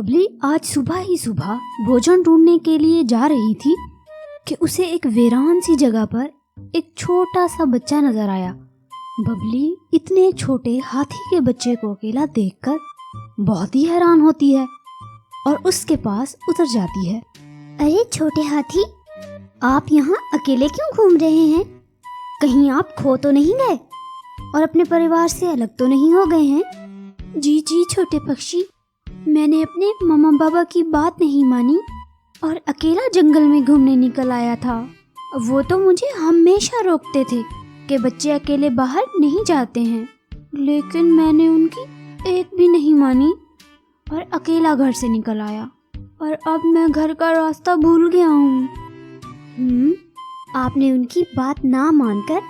बबली आज सुबह ही सुबह भोजन ढूंढने के लिए जा रही थी कि उसे एक वीरान सी जगह पर एक छोटा सा बच्चा नजर आया। बबली इतने छोटे हाथी के बच्चे को अकेला देखकर बहुत ही हैरान होती है और उसके पास उतर जाती है। अरे छोटे हाथी, आप यहाँ अकेले क्यों घूम रहे हैं? कहीं आप खो तो नहीं गए और अपने परिवार से अलग तो नहीं हो गए हैं? जी जी छोटे पक्षी, मैंने अपने मम्मा पापा की बात नहीं मानी और अकेला जंगल में घूमने निकल आया था। वो तो मुझे हमेशा रोकते थे कि बच्चे अकेले बाहर नहीं जाते हैं, लेकिन मैंने उनकी एक भी नहीं मानी और अकेला घर से निकल आया और अब मैं घर का रास्ता भूल गया हूँ। आपने उनकी बात ना मानकर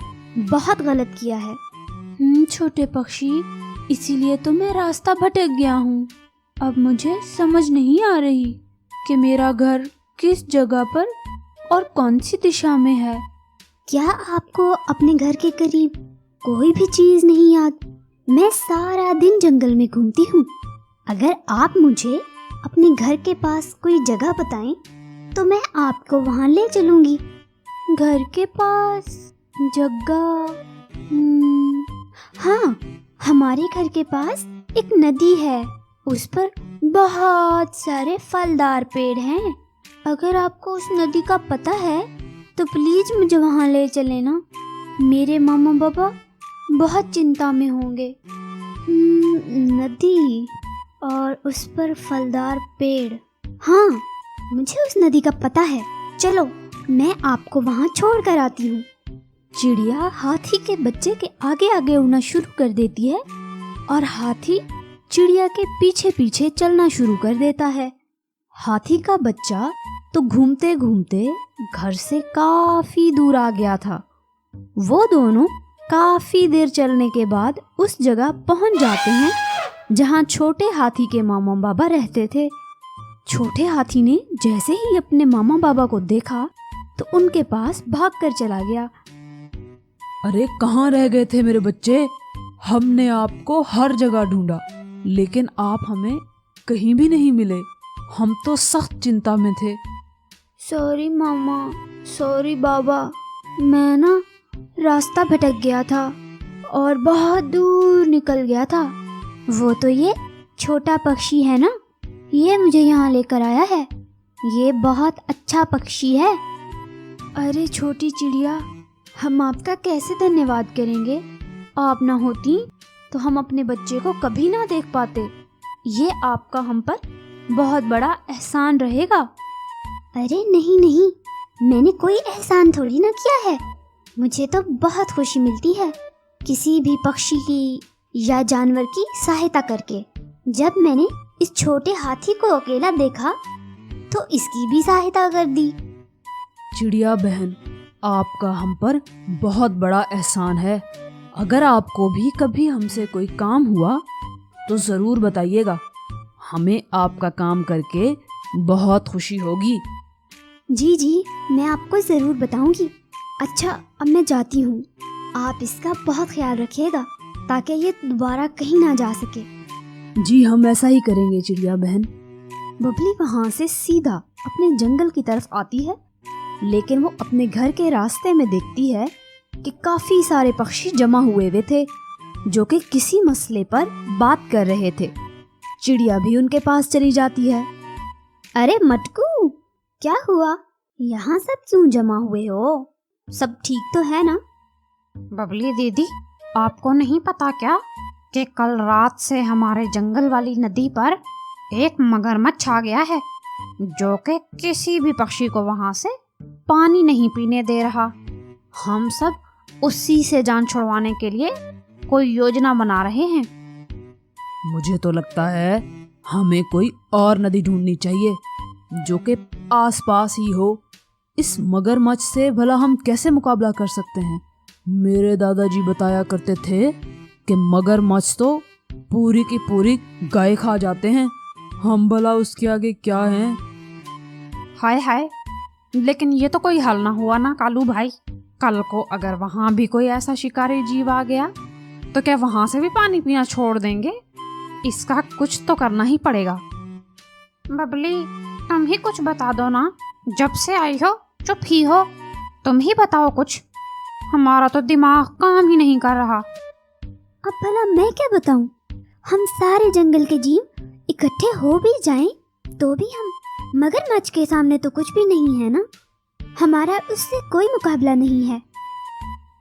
बहुत गलत किया है। छोटे पक्षी, इसीलिए तो मैं रास्ता भटक गया हूँ। अब मुझे समझ नहीं आ रही कि मेरा घर किस जगह पर और कौन सी दिशा में है। क्या आपको अपने घर के करीब कोई भी चीज नहीं याद? मैं सारा दिन जंगल में घूमती हूँ। अगर आप मुझे अपने घर के पास कोई जगह बताएं तो मैं आपको वहाँ ले चलूँगी। घर के पास जगह? हाँ, हमारे घर के पास एक नदी है। उस पर बहुत सारे फलदार पेड़ हैं। अगर आपको उस नदी का पता है तो प्लीज मुझे वहाँ ले चले ना। मेरे मामा पापा बहुत चिंता में होंगे। नदी और उस पर फलदार पेड़, हाँ मुझे उस नदी का पता है। चलो मैं आपको वहाँ छोड़ कर आती हूँ। चिड़िया हाथी के बच्चे के आगे आगे उड़ना शुरू कर देती है और हाथी चिड़िया के पीछे पीछे चलना शुरू कर देता है। हाथी का बच्चा तो घूमते घूमते घर से काफी दूर आ गया था। वो दोनों काफी देर चलने के बाद उस जगह पहुंच जाते हैं जहां छोटे हाथी के मामा बाबा रहते थे। छोटे हाथी ने जैसे ही अपने मामा बाबा को देखा तो उनके पास भागकर चला गया। अरे कहाँ रह गए थे मेरे बच्चे? हमने आपको हर जगह ढूंढा, लेकिन आप हमें कहीं भी नहीं मिले। हम तो सख्त चिंता में थे। सॉरी मामा, सॉरी बाबा, मैं ना रास्ता भटक गया था और बहुत दूर निकल गया था। वो तो ये छोटा पक्षी है ना, ये मुझे यहाँ लेकर आया है। ये बहुत अच्छा पक्षी है। अरे छोटी चिड़िया, हम आपका कैसे धन्यवाद करेंगे? आप ना होती तो हम अपने बच्चे को कभी ना देख पाते। ये आपका हम पर बहुत बड़ा एहसान रहेगा। अरे नहीं नहीं, मैंने कोई एहसान थोड़ी ना किया है। मुझे तो बहुत खुशी मिलती है किसी भी पक्षी की या जानवर की सहायता करके। जब मैंने इस छोटे हाथी को अकेला देखा तो इसकी भी सहायता कर दी। चिड़िया बहन, आपका हम पर बहुत बड़ा एहसान है। अगर आपको भी कभी हमसे कोई काम हुआ तो ज़रूर बताइएगा। हमें आपका काम करके बहुत खुशी होगी। जी जी, मैं आपको ज़रूर बताऊंगी। अच्छा, अब मैं जाती हूँ। आप इसका बहुत ख्याल रखिएगा ताकि ये दोबारा कहीं ना जा सके। जी हम ऐसा ही करेंगे चिड़िया बहन। बबली वहाँ से सीधा अपने जंगल की तरफ आती है, लेकिन वो अपने घर के रास्ते में देखती है कि काफी सारे पक्षी जमा हुए हुए थे जो कि किसी मसले पर बात कर रहे थे। चिड़िया भी उनके पास चली जाती है। अरे मटकू, क्या हुआ? यहाँ सब क्यों जमा हुए हो? सब ठीक तो है ना? बबली दीदी, आपको नहीं पता क्या कि कल रात से हमारे जंगल वाली नदी पर एक मगरमच्छ आ गया है जो कि किसी भी पक्षी को वहां से पानी नहीं पीने दे रहा। हम सब उसी से जान छुड़वाने के लिए कोई योजना बना रहे हैं। मुझे तो लगता है हमें कोई और नदी ढूंढनी चाहिए जो कि आसपास ही हो। इस मगरमच्छ से भला हम कैसे मुकाबला कर सकते हैं? मेरे दादाजी बताया करते थे कि मगरमच्छ तो पूरी की पूरी गाय खा जाते हैं। हम भला उसके आगे क्या हैं? हाय हाय, लेकिन ये तो कोई हल ना हुआ ना कालू भाई। कल को अगर वहां भी कोई ऐसा शिकारी जीव आ गया तो क्या वहां से भी पानी पीना छोड़ देंगे? इसका कुछ तो करना ही पड़ेगा। बबली, तुम ही कुछ बता दो ना। जब से आई हो चुप ही हो। तुम ही बताओ कुछ। हमारा तो दिमाग काम ही नहीं कर रहा। अब भला मैं क्या बताऊं? हम सारे जंगल के जीव इकट्ठे हो भी जाएं तो भी हम मगरमच्छ के सामने तो कुछ भी नहीं है ना। हमारा उससे कोई मुकाबला नहीं है।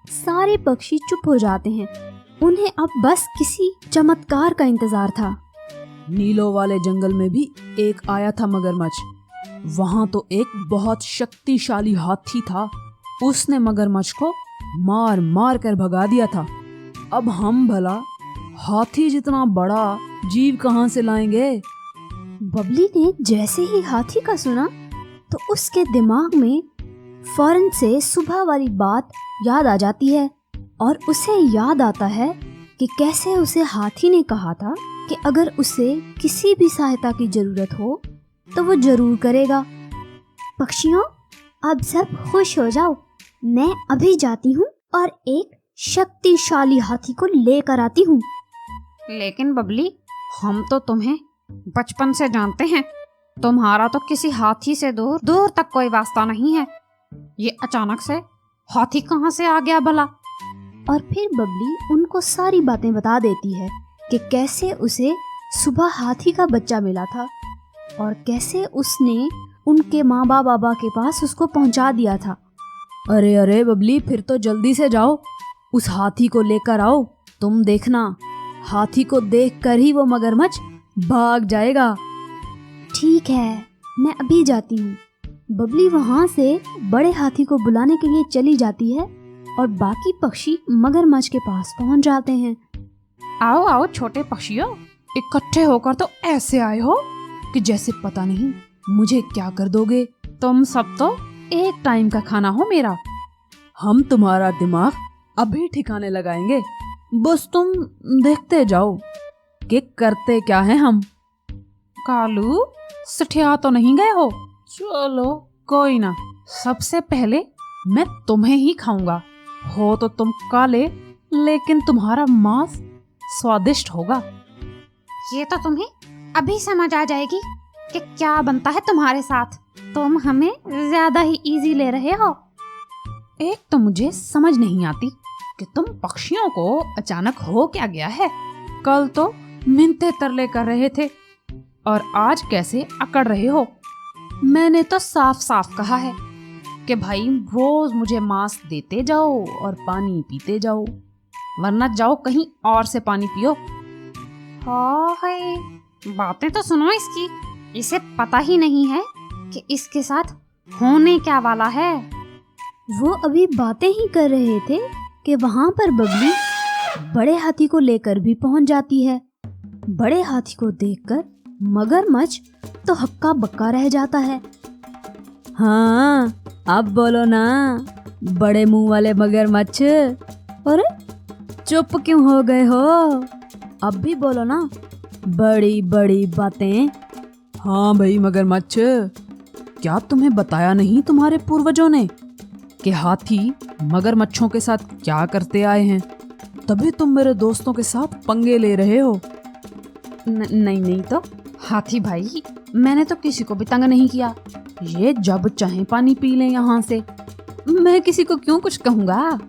सारे पक्षी चुप हो जाते हैं। उन्हें अब बस किसी चमत्कार का इंतजार था। नीलों वाले जंगल में भी एक आया था मगरमच्छ। वहां तो एक बहुत शक्तिशाली हाथी था। उसने मगरमच्छ को मार मार कर भगा दिया था। अब हम भला हाथी जितना बड़ा जीव कहां से लाएंगे? बबली ने जैसे ही हाथी का सुना तो उसके दिमाग में फौरन से सुबह वाली बात याद आ जाती है और उसे याद आता है कि कैसे उसे हाथी ने कहा था कि अगर उसे किसी भी सहायता की जरूरत हो तो वो जरूर करेगा। पक्षियों, अब सब खुश हो जाओ। मैं अभी जाती हूँ और एक शक्तिशाली हाथी को लेकर आती हूँ। लेकिन बबली, हम तो तुम्हें बचपन से जानते हैं। तुम्हारा तो किसी हाथी से दूर दूर तक कोई वास्ता नहीं है। ये अचानक से हाथी कहाँ से आ गया भला? और फिर बबली उनको सारी बातें बता देती है कि कैसे उसे सुबह हाथी का बच्चा मिला था और कैसे उसने उनके माँ बाबा के पास उसको पहुंचा दिया था। अरे अरे बबली, फिर तो जल्दी से जाओ, उस हाथी को लेकर आओ। तुम देखना, हाथी को देखकर ही वो मगरमच्छ भाग जाएगा। ठीक है, मैं अभी जाती हूँ। बबली वहाँ से बड़े हाथी को बुलाने के लिए चली जाती है और बाकी पक्षी मगरमच्छ के पास पहुँच जाते हैं। आओ आओ छोटे पक्षियों, इकट्ठे होकर तो ऐसे आए हो कि जैसे पता नहीं मुझे क्या कर दोगे। तुम सब तो एक टाइम का खाना हो मेरा। हम तुम्हारा दिमाग अभी ठिकाने लगाएंगे। बस तुम देखते जाओ कि करते क्या हैं हम। कालू, सठिया तो नहीं गए हो? चलो कोई ना, सबसे पहले मैं तुम्हें ही खाऊंगा। हो तो तुम काले, लेकिन तुम्हारा मांस स्वादिष्ट होगा। ये तो तुम्हें अभी समझ आ जाएगी कि क्या बनता है तुम्हारे साथ। तुम हमें ज्यादा ही इजी ले रहे हो। एक तो मुझे समझ नहीं आती कि तुम पक्षियों को अचानक हो क्या गया है। कल तो मिन्नतें तरले कर रहे थे और आज कैसे अकड़ रहे हो। मैंने तो साफ साफ कहा है कि भाई रोज मुझे मांस देते जाओ और पानी पीते जाओ, वरना जाओ कहीं और से पानी पियो। हाँ है, बातें तो सुनो इसकी। इसे पता ही नहीं है कि इसके साथ होने क्या वाला है। वो अभी बातें ही कर रहे थे कि वहाँ पर बबली बड़े हाथी को लेकर भी पहुँच जाती है। बड़े हाथी को देखकर मगरमच्छ तो हक्का बक्का रह जाता है। हाँ, अब बोलो ना बड़े मुंह वाले मगरमच्छ। अरे चुप क्यों हो गए हो? अब भी बोलो ना बड़ी बड़ी बातें। हाँ भाई मगरमच्छ, क्या तुम्हें बताया नहीं तुम्हारे पूर्वजों ने कि हाथी मगरमच्छों के साथ क्या करते आए हैं? तभी तुम मेरे दोस्तों के साथ पंगे ले रहे हो। नहीं तो हाथी भाई, मैंने तो किसी को भी तंग नहीं किया। ये जब चाहे पानी पी लें यहाँ से। मैं किसी को क्यों कुछ कहूँगा?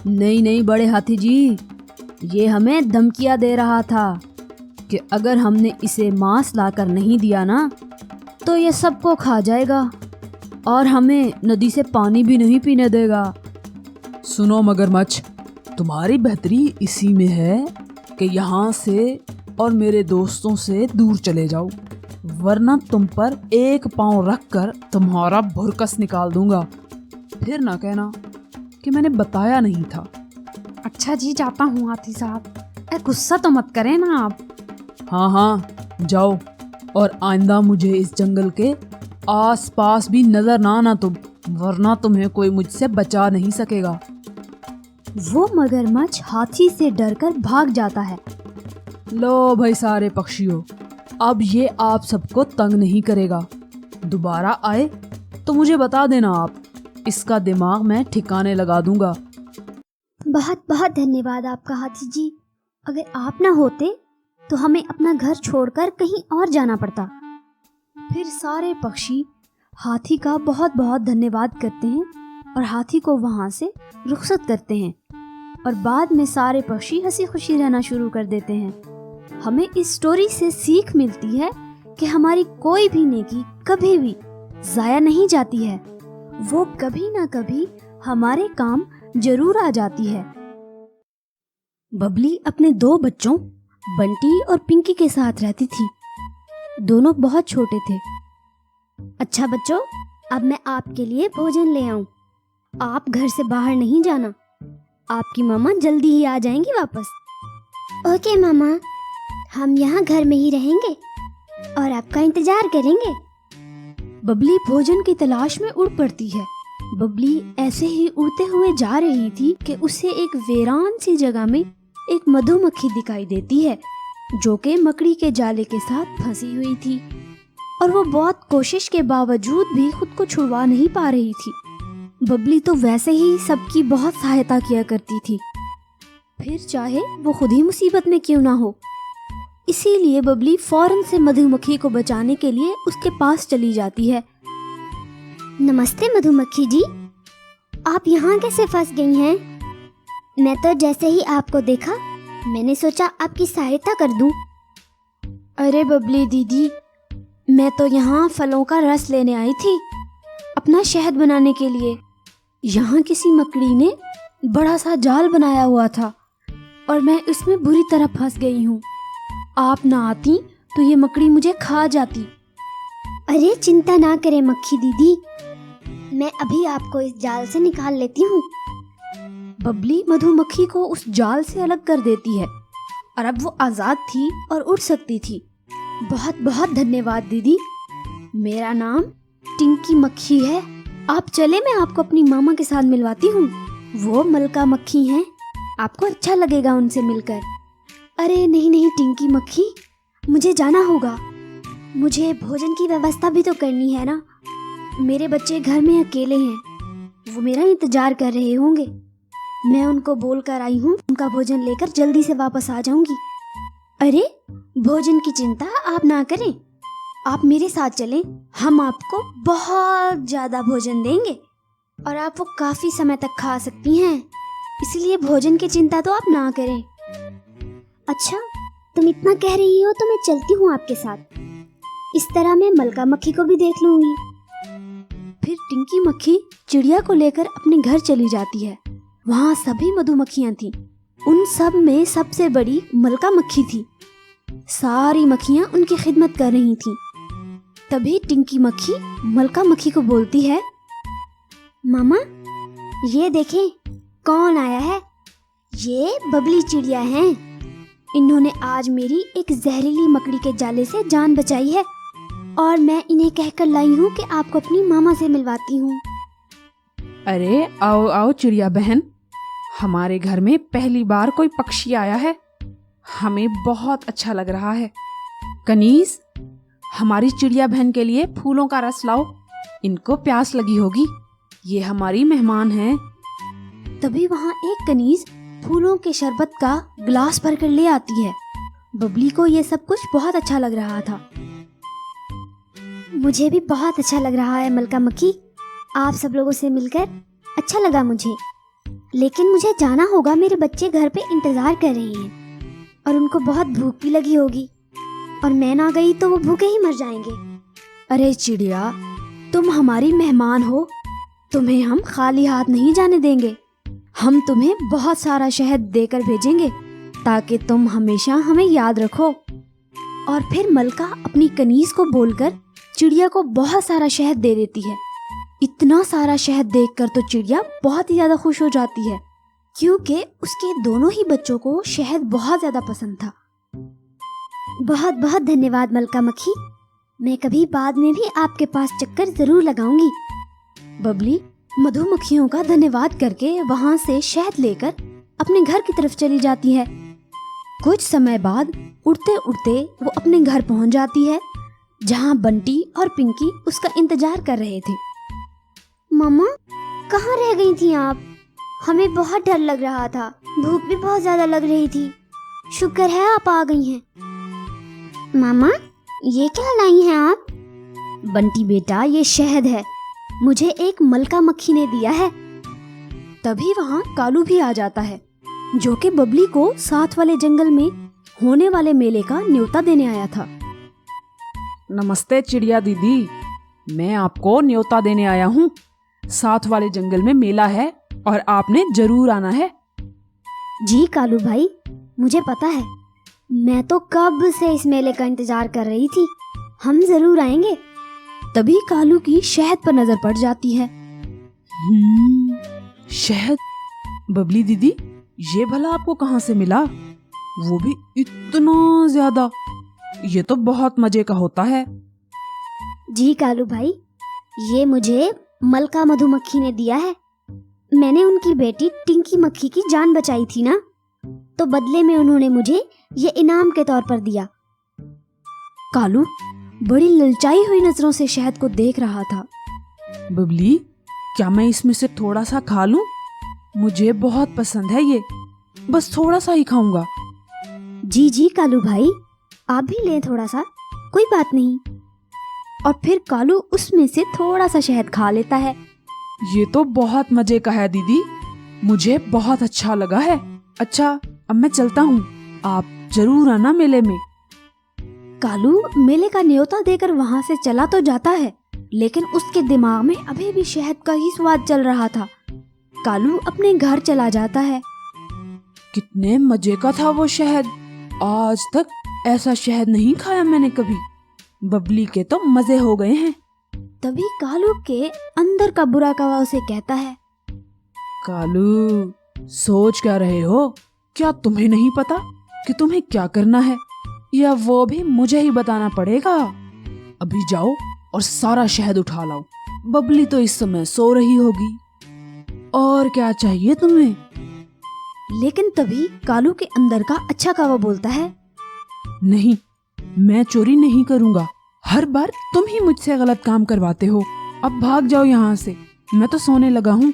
नहीं बड़े हाथी जी, ये हमें धमकियाँ दे रहा था कि अगर हमने इसे मांस लाकर नहीं दिया ना तो ये सबको खा जाएगा और हमें नदी से पानी भी नहीं पीने देगा। सुनो मगरमच्छ, तुम्हारी बेहतरी इसी में है कि यहाँ से और मेरे दोस्तों से दूर चले जाओ, वरना तुम पर एक पांव रखकर तुम्हारा भुरकस निकाल दूंगा। फिर ना कहना कि मैंने बताया नहीं था। अच्छा जी, जाता हूँ हाथी साहब। गुस्सा तो मत करें ना आप। हाँ जाओ, और आइंदा मुझे इस जंगल के आसपास भी नजर ना आना तुम, वरना तुम्हें कोई मुझसे बचा नहीं सकेगा। वो मगरमच्छ हाथी से डरकर भाग जाता है। लो भाई सारे पक्षियों, अब ये आप सबको तंग नहीं करेगा। दोबारा आए तो मुझे बता देना आप, इसका दिमाग मैं ठिकाने लगा दूंगा। बहुत बहुत धन्यवाद आपका हाथी जी। अगर आप ना होते तो हमें अपना घर छोड़कर कहीं और जाना पड़ता। फिर सारे पक्षी हाथी का बहुत बहुत धन्यवाद करते हैं और हाथी को वहाँ से रुखसत करते हैं और बाद में सारे पक्षी हंसी खुशी रहना शुरू कर देते हैं। हमें इस स्टोरी से सीख मिलती है कि हमारी कोई भी नेकी कभी भी ज़ाया नहीं जाती है, वो कभी ना कभी हमारे काम जरूर आ जाती है। बबली अपने 2 बच्चों बंटी और पिंकी के साथ रहती थी। दोनों बहुत छोटे थे। अच्छा बच्चों, अब मैं आपके लिए भोजन ले आऊं। आप घर से बाहर नहीं जाना, आपकी मामा जल्दी ही आ जाएंगी वापस। ओके मामा, हम यहाँ घर में ही रहेंगे और आपका इंतजार करेंगे। बबली भोजन की तलाश में उड़ पड़ती है। बबली ऐसे ही उड़ते हुए जा रही थी कि उसे एक वीरान सी जगह में एक मधुमक्खी दिखाई देती है जो कि मकड़ी के जाले के साथ फंसी हुई थी और वो बहुत कोशिश के बावजूद भी खुद को छुड़वा नहीं पा रही थी। बबली तो वैसे ही सबकी बहुत सहायता किया करती थी, फिर चाहे वो खुद ही मुसीबत में क्यों ना हो। इसीलिए बबली फौरन से मधुमक्खी को बचाने के लिए उसके पास चली जाती है। नमस्ते मधुमक्खी जी, आप यहाँ कैसे फंस गई हैं? मैं तो जैसे ही आपको देखा मैंने सोचा आपकी सहायता कर दूं। अरे बबली दीदी, मैं तो यहाँ फलों का रस लेने आई थी अपना शहद बनाने के लिए। यहाँ किसी मकड़ी ने बड़ा सा जाल बनाया हुआ था और मैं इसमें बुरी तरह फंस गई हूँ। आप ना आती तो ये मकड़ी मुझे खा जाती। अरे चिंता ना करें मक्खी दीदी, मैं अभी आपको इस जाल से निकाल लेती हूँ। बबली मधुमक्खी को उस जाल से अलग कर देती है और अब वो आज़ाद थी और उड़ सकती थी। बहुत बहुत धन्यवाद दीदी। मेरा नाम टिंकी मक्खी है। आप चले, मैं आपको अपनी मामा के साथ मिलवाती हूँ। वो मलका मक्खी हैं, आपको अच्छा लगेगा उनसे मिलकर। अरे नहीं नहीं टिंकी मक्खी, मुझे जाना होगा। मुझे भोजन की व्यवस्था भी तो करनी है ना। मेरे बच्चे घर में अकेले हैं, वो मेरा इंतजार कर रहे होंगे। मैं उनको बोल कर आई हूँ उनका भोजन लेकर जल्दी से वापस आ जाऊंगी। अरे भोजन की चिंता आप ना करें, आप मेरे साथ चलें। हम आपको बहुत ज़्यादा भोजन देंगे और आप वो काफ़ी समय तक खा सकती हैं, इसलिए भोजन की चिंता तो आप ना करें। अच्छा, तुम इतना कह रही हो तो मैं चलती हूँ आपके साथ। इस तरह मैं मलका मक्खी को भी देख लूंगी। फिर टिंकी मक्खी चिड़िया को लेकर अपने घर चली जाती है। वहाँ सभी मधुमक्खियाँ थीं। उन सब में सबसे बड़ी मलका मक्खी थी। सारी मक्खियाँ उनकी खिदमत कर रही थीं। तभी टिंकी मक्खी मलका मक्खी को बोलती है, मामा ये देखें कौन आया है। ये बबली चिड़िया हैं। इन्होंने आज मेरी एक जहरीली मकड़ी के जाले से जान बचाई है और मैं इन्हें कहकर लाई हूँ कि आपको अपनी मामा से मिलवाती हूँ। अरे आओ आओ चिड़िया बहन, हमारे घर में पहली बार कोई पक्षी आया है, हमें बहुत अच्छा लग रहा है। कनीज, हमारी चिड़िया बहन के लिए फूलों का रस लाओ, इनको प्यास लगी होगी, ये हमारी मेहमान हैं। तभी वहाँ एक कनीज फूलों के शरबत का गिलास भरकर ले आती है। बबली को ये सब कुछ बहुत अच्छा लग रहा था। मुझे भी बहुत अच्छा लग रहा है मलका मक्खी, आप सब लोगों से मिलकर अच्छा लगा मुझे। लेकिन मुझे जाना होगा, मेरे बच्चे घर पे इंतज़ार कर रहे हैं और उनको बहुत भूख भी लगी होगी और मैं ना गई तो वो भूखे ही मर जाएंगे। अरे चिड़िया, तुम हमारी मेहमान हो, तुम्हें हम खाली हाथ नहीं जाने देंगे। हम तुम्हें बहुत सारा शहद देकर भेजेंगे ताकि तुम हमेशा हमें याद रखो। और फिर मलका अपनी कनीज को बोलकर चिड़िया को बहुत सारा शहद दे देती है। इतना सारा शहद देखकर तो चिड़िया बहुत ही ज़्यादा खुश हो जाती है, क्योंकि उसके दोनों ही बच्चों को शहद बहुत ज़्यादा पसंद था। बहुत बहुत धन्यवाद मलका मक्खी, मैं कभी बाद में भी आपके पास चक्कर ज़रूर लगाऊंगी। बबली मधुमक्खियों का धन्यवाद करके वहाँ से शहद लेकर अपने घर की तरफ चली जाती है। कुछ समय बाद उड़ते उड़ते वो अपने घर पहुँच जाती है, जहाँ बंटी और पिंकी उसका इंतजार कर रहे थे। मामा कहाँ रह गई थी आप? हमें बहुत डर लग रहा था, भूख भी बहुत ज़्यादा लग रही थी। शुक्र है आप आ गई हैं। मामा ये क्या लाई हैं आप? बंटी बेटा, ये शहद है, मुझे एक मलका मक्खी ने दिया है। तभी वहाँ कालू भी आ जाता है, जो कि बबली को साथ वाले जंगल में होने वाले मेले का न्योता देने आया था। नमस्ते चिड़िया दीदी, मैं आपको न्योता देने आया हूँ। साथ वाले जंगल में मेला है और आपने जरूर आना है। जी कालू भाई, मुझे पता है, मैं तो कब से इस मेले का इंतजार कर रही थी। हम जरूर आएंगे। तभी कालू की शहद पर नजर पड़ जाती है। शहद? बबली दीदी, ये भला आपको कहाँ से मिला? वो भी इतना ज्यादा? ये तो बहुत मजे का होता है। जी कालू भाई, ये मुझे मलका मधुमक्खी ने दिया है। मैंने उनकी बेटी टिंकी मक्खी की जान बचाई थी ना, तो बदले में उन्होंने मुझे ये इनाम के तौर पर दिया। कालू बड़ी ललचाई हुई नजरों से शहद को देख रहा था। बबली, क्या मैं इसमें से थोड़ा सा खा लूं? मुझे बहुत पसंद है ये, बस थोड़ा सा ही खाऊंगा। जी जी कालू भाई, आप भी लें थोड़ा सा, कोई बात नहीं। और फिर कालू उसमें से थोड़ा सा शहद खा लेता है। ये तो बहुत मजे का है दीदी, मुझे बहुत अच्छा लगा है। अच्छा, अब मैं चलता हूँ, आप जरूर आना मेले में। कालू मेले का न्योता देकर वहाँ से चला तो जाता है, लेकिन उसके दिमाग में अभी भी शहद का ही स्वाद चल रहा था। कालू अपने घर चला जाता है। कितने मजे का था वो शहद, आज तक ऐसा शहद नहीं खाया मैंने कभी। बबली के तो मजे हो गए हैं। तभी कालू के अंदर का बुरा कौवा उसे कहता है, कालू, सोच क्या रहे हो? क्या तुम्हें नहीं पता कि तुम्हें क्या करना है, या वो भी मुझे ही बताना पड़ेगा? अभी जाओ और सारा शहद उठा लाओ। बबली तो इस समय सो रही होगी। और क्या चाहिए तुम्हें? लेकिन तभी कालू के अंदर का अच्छा कौवा बोलता है, नहीं, मैं चोरी नहीं करूंगा। हर बार तुम ही मुझसे गलत काम करवाते हो। अब भाग जाओ यहाँ से, मैं तो सोने लगा हूँ।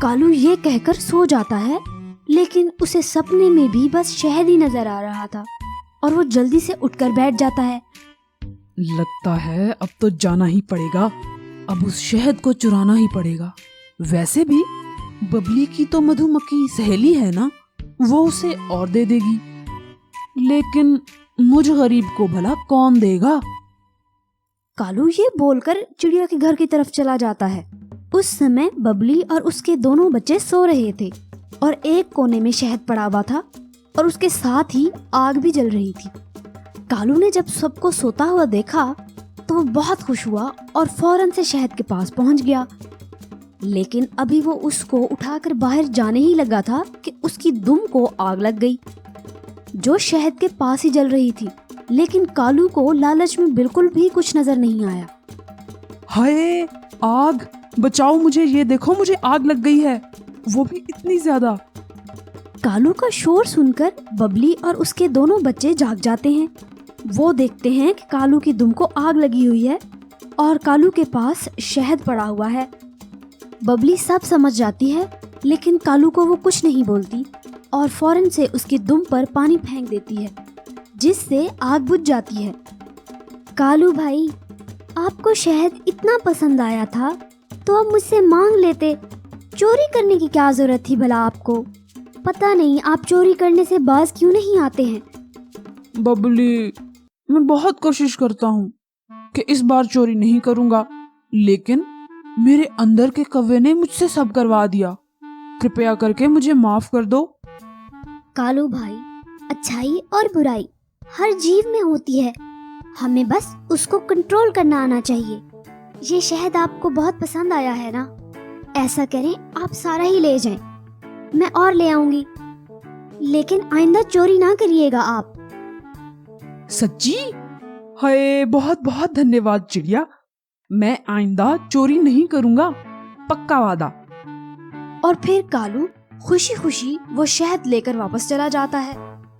कालू ये कहकर सो जाता है, लेकिन उसे सपने में भी बस शहद ही नजर आ रहा था और वो जल्दी से उठकर बैठ जाता है। लगता है अब तो जाना ही पड़ेगा, अब उस शहद को चुराना ही पड़ेगा। वैसे भी बबली की तो मधुमक्खी सहेली है ना, वो उसे और दे देगी। लेकिन मुझ गरीब को भला कौन देगा? कालू ये बोलकर चिड़िया के घर की तरफ चला जाता है। उस समय बबली और उसके दोनों बच्चे सो रहे थे और एक कोने में शहद पड़ा हुआ था और उसके साथ ही आग भी जल रही थी। कालू ने जब सबको सोता हुआ देखा तो वो बहुत खुश हुआ और फौरन से शहद के पास पहुंच गया। लेकिन अभी वो उसको उठाकर बाहर जाने ही लगा था कि उसकी दुम को आग लग गई, जो शहद के पास ही जल रही थी। लेकिन कालू को लालच में बिल्कुल भी कुछ नजर नहीं आया। हाय, आग! बचाओ मुझे, ये देखो मुझे आग लग गई है, वो भी इतनी ज्यादा। कालू का शोर सुनकर बबली और उसके दोनों बच्चे जाग जाते हैं। वो देखते हैं कि कालू की दुम को आग लगी हुई है और कालू के पास शहद पड़ा हुआ है। बबली सब समझ जाती है, लेकिन कालू को वो कुछ नहीं बोलती और फौरन से उसकी दुम पर पानी फेंक देती है, जिससे आग बुझ जाती है। कालू भाई, आपको शहद इतना पसंद आया था तो आप मुझसे मांग लेते। चोरी करने की क्या जरूरत थी भला आपको? पता नहीं आप चोरी करने से बाज क्यों नहीं आते हैं। बबली, मैं बहुत कोशिश करता हूँ कि इस बार चोरी नहीं करूँगा, लेकिन मेरे अंदर के कौवे ने मुझसे सब करवा दिया। कृपया करके मुझे माफ कर दो। कालू भाई, अच्छाई और बुराई हर जीव में होती है, हमें बस उसको कंट्रोल करना आना चाहिए। ये शहद आपको बहुत पसंद आया है ना? ऐसा करें, आप सारा ही ले जाएं, मैं और ले आऊंगी, लेकिन आइंदा चोरी ना करिएगा आप। सच्ची? हाय, बहुत बहुत धन्यवाद चिड़िया, मैं आइंदा चोरी नहीं करूँगा, पक्का वादा। और फिर कालू खुशी खुशी वो शहद लेकर वापस चला जाता है।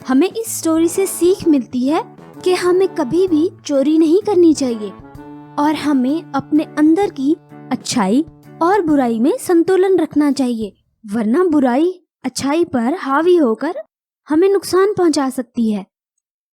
हमें इस स्टोरी से सीख मिलती है कि हमें कभी भी चोरी नहीं करनी चाहिए और हमें अपने अंदर की अच्छाई और बुराई में संतुलन रखना चाहिए, वरना बुराई अच्छाई पर हावी होकर हमें नुकसान पहुंचा सकती है।